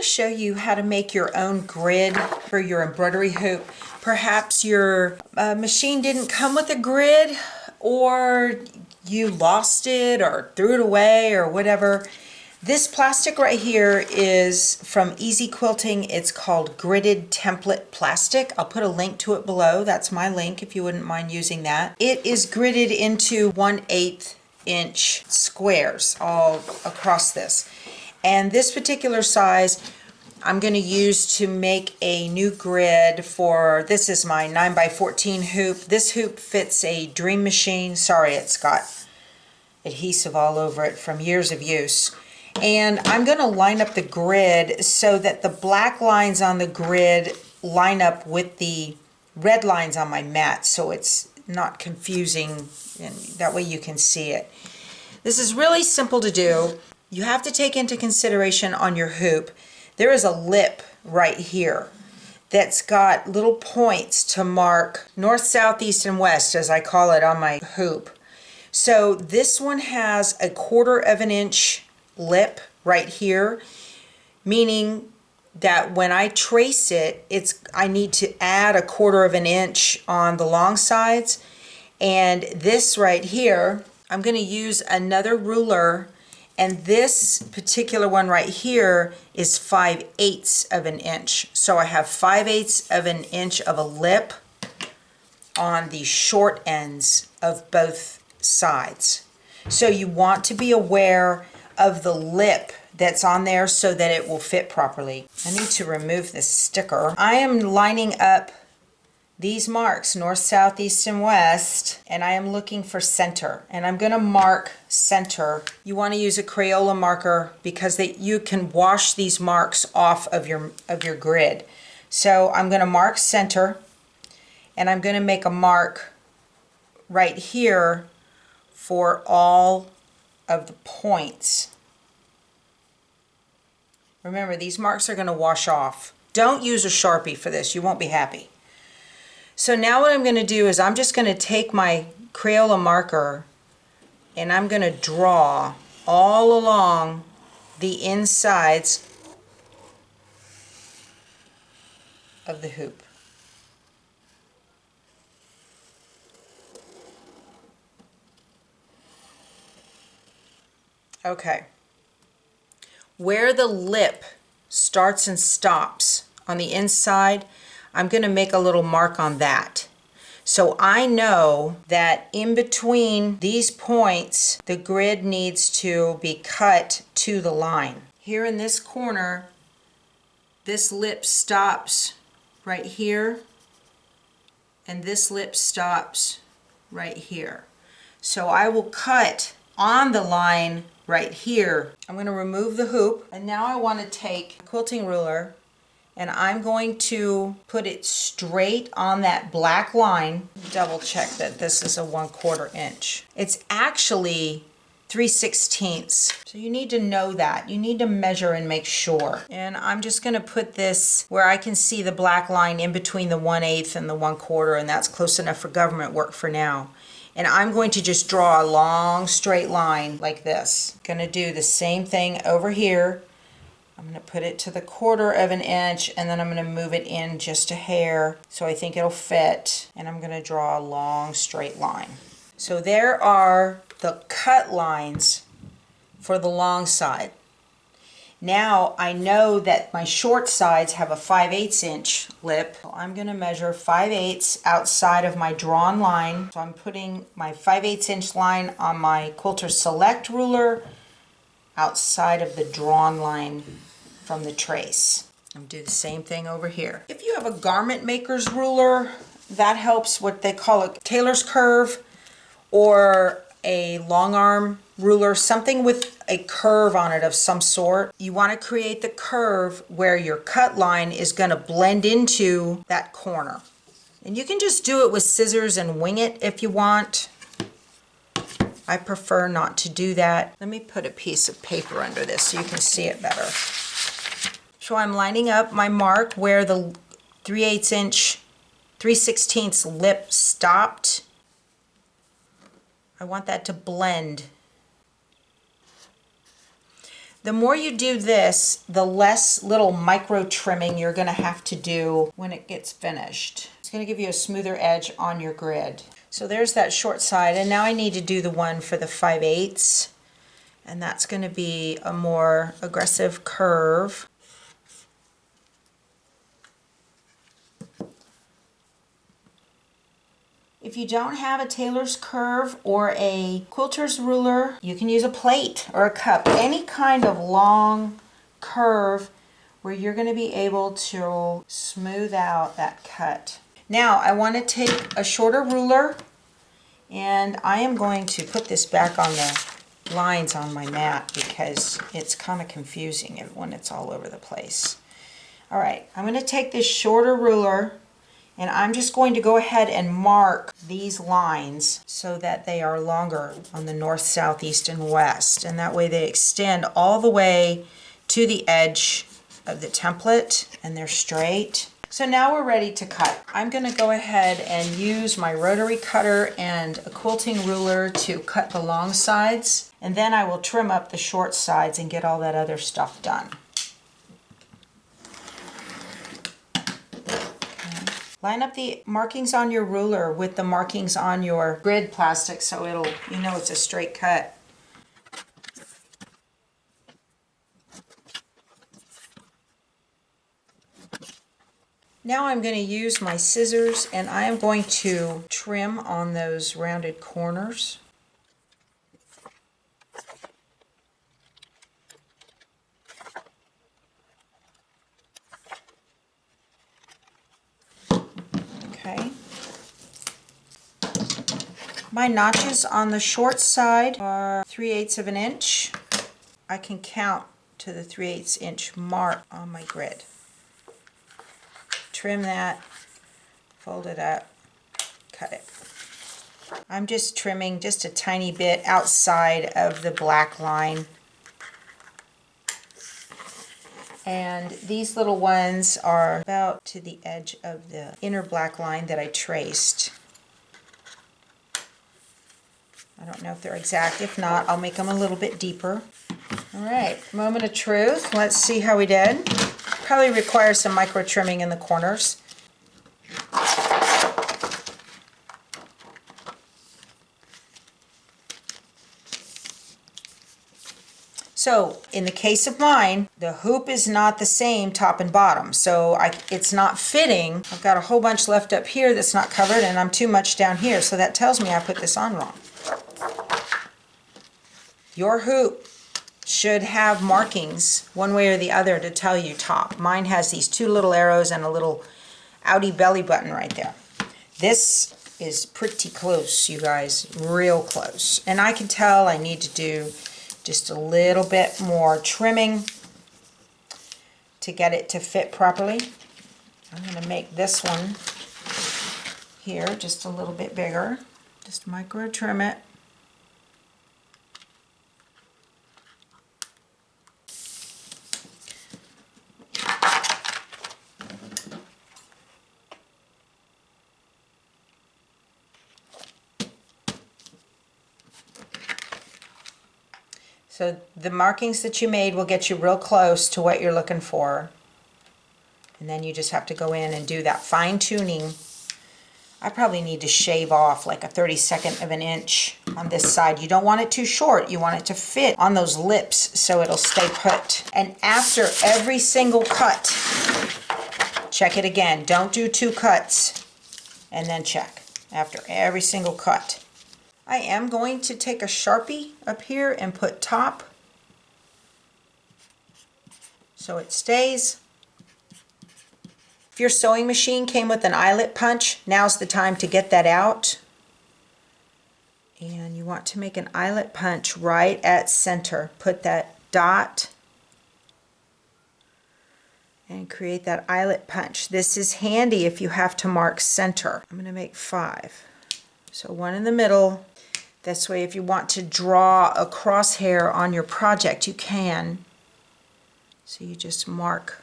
show you how to make your own grid for your embroidery hoop. Perhaps your machine didn't come with a grid, or you lost it or threw it away or whatever. This plastic right here is from Easy Quilting. It's called Gridded Template Plastic. I'll put a link to it below. That's my link if you wouldn't mind using that. It is gridded into 1/8 inch squares all across this. And this particular size I'm going to use to make a new grid for, this is my 9x14 hoop. This hoop fits a Dream Machine. Sorry, it's got adhesive all over it from years of use. And I'm going to line up the grid so that the black lines on the grid line up with the red lines on my mat, so it's not confusing, and that way you can see it. This is really simple to do. You have to take into consideration on your hoop, there is a lip right here that's got little points to mark north, south, east, and west, as I call it on my hoop. So this one has a 1/4 inch lip right here, meaning that when I trace it, I need to add a 1/4 inch on the long sides. And this right here, I'm going to use another ruler, and this particular one right here is 5/8 inch. So I have 5/8 inch of a lip on the short ends of both sides. So you want to be aware of the lip that's on there so that it will fit properly. I need to remove this sticker. I am lining up these marks, north, south, east, and west, and I am looking for center. And I'm going to mark center. You want to use a Crayola marker because you can wash these marks off of your grid. So I'm going to mark center, and I'm going to make a mark right here for all of the points. Remember, these marks are going to wash off. Don't use a Sharpie for this. You won't be happy. So now what I'm going to do is I'm just going to take my Crayola marker and I'm going to draw all along the insides of the hoop. Okay. Where the lip starts and stops on the inside, I'm going to make a little mark on that. So I know that in between these points, the grid needs to be cut to the line. Here in this corner, this lip stops right here, and this lip stops right here. So I will cut on the line right here. I'm going to remove the hoop, and now I want to take a quilting ruler and I'm going to put it straight on that black line. Double check that this is a 1/4 inch. It's actually 3/16. So you need to know that. You need to measure and make sure. And I'm just going to put this where I can see the black line in between the 1/8 and the 1/4, and that's close enough for government work for now. And I'm going to just draw a long straight line like this. Going to do the same thing over here. I'm going to put it to the 1/4 inch, and then I'm going to move it in just a hair so I think it'll fit, and I'm going to draw a long straight line. So there are the cut lines for the long side. Now I know that my short sides have a 5/8 inch lip. So I'm going to measure 5/8 outside of my drawn line. So I'm putting my 5/8 inch line on my Quilter Select ruler outside of the drawn line from the trace. I'm going to do the same thing over here. If you have a garment maker's ruler, that helps, what they call a tailor's curve, or a long arm ruler, something with a curve on it of some sort. You want to create the curve where your cut line is going to blend into that corner. And you can just do it with scissors and wing it if you want. I prefer not to do that. Let me put a piece of paper under this so you can see it better. So I'm lining up my mark where the 3/8 inch, 3/16 lip stopped. I want that to blend. The more you do this, the less little micro trimming you're going to have to do when it gets finished. It's going to give you a smoother edge on your grid. So there's that short side, and now I need to do the one for the 5/8, and that's going to be a more aggressive curve. If you don't have a tailor's curve or a quilter's ruler, you can use a plate or a cup, any kind of long curve where you're going to be able to smooth out that cut. Now I want to take a shorter ruler, and I am going to put this back on the lines on my mat because it's kind of confusing when it's all over the place. All right, I'm going to take this shorter ruler, and I'm just going to go ahead and mark these lines so that they are longer on the north, south, east, and west. And that way they extend all the way to the edge of the template and they're straight. So now we're ready to cut. I'm going to go ahead and use my rotary cutter and a quilting ruler to cut the long sides. And then I will trim up the short sides and get all that other stuff done. Line up the markings on your ruler with the markings on your grid plastic so you know it's a straight cut. Now I'm going to use my scissors, and I am going to trim on those rounded corners. Okay. My notches on the short side are 3/8 of an inch. I can count to the 3/8 inch mark on my grid. Trim that, fold it up, cut it. I'm just trimming just a tiny bit outside of the black line. And these little ones are about to the edge of the inner black line that I traced. I don't know if they're exact. If not, I'll make them a little bit deeper. All right, moment of truth. Let's see how we did. Probably requires some micro trimming in the corners. So in the case of mine, the hoop is not the same top and bottom, so it's not fitting. I've got a whole bunch left up here that's not covered, and I'm too much down here, so that tells me I put this on wrong. Your hoop should have markings one way or the other to tell you top. Mine has these two little arrows and a little outie belly button right there. This is pretty close, you guys, real close. And I can tell I need to do just a little bit more trimming to get it to fit properly. I'm going to make this one here just a little bit bigger. Just micro trim it. So the markings that you made will get you real close to what you're looking for. And then you just have to go in and do that fine tuning. I probably need to shave off like a 32nd of an inch on this side. You don't want it too short. You want it to fit on those lips so it'll stay put. And after every single cut, check it again. Don't do 2 cuts and then check after every single cut. I am going to take a Sharpie up here and put top so it stays. If your sewing machine came with an eyelet punch, now's the time to get that out. And you want to make an eyelet punch right at center. Put that dot and create that eyelet punch. This is handy if you have to mark center. I'm going to make 5. So 1 in the middle. This way, if you want to draw a crosshair on your project, you can. So you just mark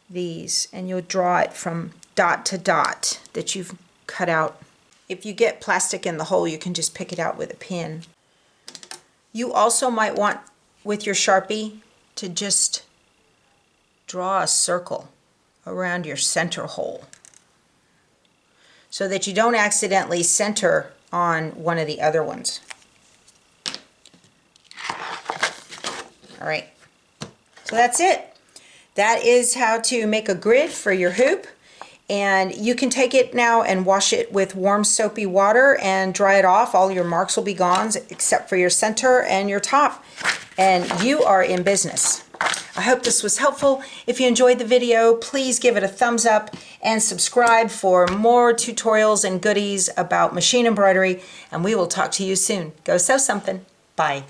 these and you'll draw it from dot to dot that you've cut out. If you get plastic in the hole, you can just pick it out with a pin. You also might want, with your Sharpie, to just draw a circle around your center hole so that you don't accidentally center on one of the other ones. All right, so that's it. That is how to make a grid for your hoop. And you can take it now and wash it with warm soapy water and dry it off. All your marks will be gone except for your center and your top. And you are in business. I hope this was helpful. If you enjoyed the video, please give it a thumbs up and subscribe for more tutorials and goodies about machine embroidery. And we will talk to you soon. Go sew something. Bye.